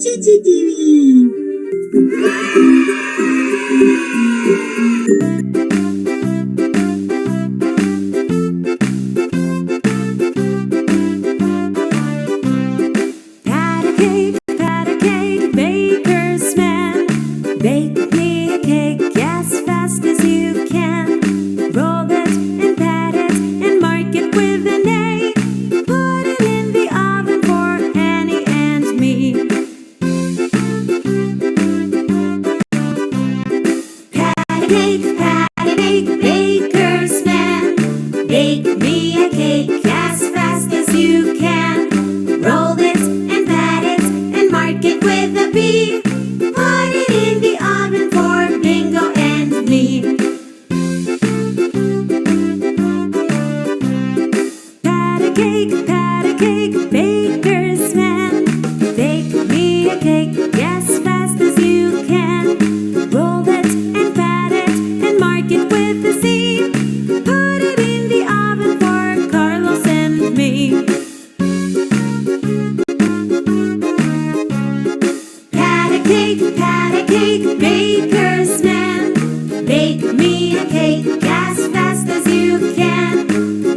CCTV. Pat a cake, baker's man. Bake me a cake as fast as you can. Roll it and pat it and mark it with an A. Put it in the oven for Annie and me. Pat a cake, baker's man. Bake me a cake as fast as you can. Roll it and pat it and mark it with a B. Put it in the oven for Bingo and me. Pat a cake, baker's man. Bake me a cake as fast as you can. Roll it and pat it and mark it with a C. Put it in the oven for Carlos and me. Pat a cake, baker's man. Bake me a cake as fast as you can.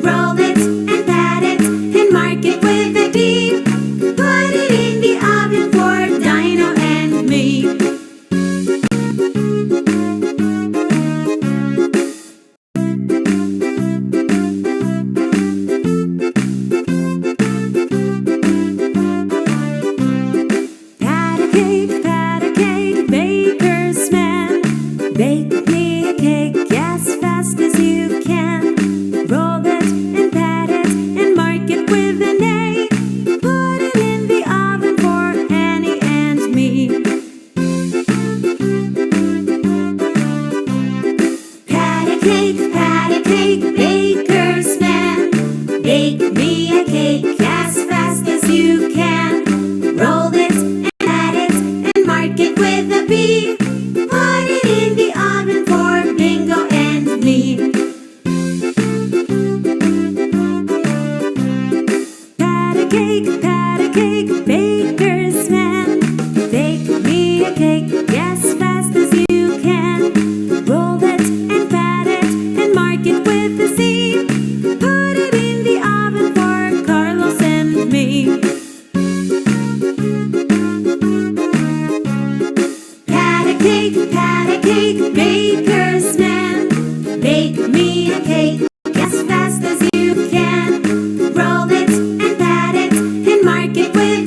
Roll it and pat it and mark it with a D. Put it in the oven for Dino and me. Pat a cake, baker's man. Bake me a cake as fast as you can. Roll it and pat it and mark it with an A. Put it in the oven for Annie and me. Pat a cake, baker's man. Bake me a cake as fast as you can. Roll it and pat it and mark it with a B. Put it in the oven for Bingo and me. Pat a cake, baker's man. Bake me a cake as fast as you can. Roll it and pat it and mark it with a C. Put it in the oven for Carlos and me. Pat a cake, baker's man. Bake me a cake as fast as you can. Roll it and pat it and mark it with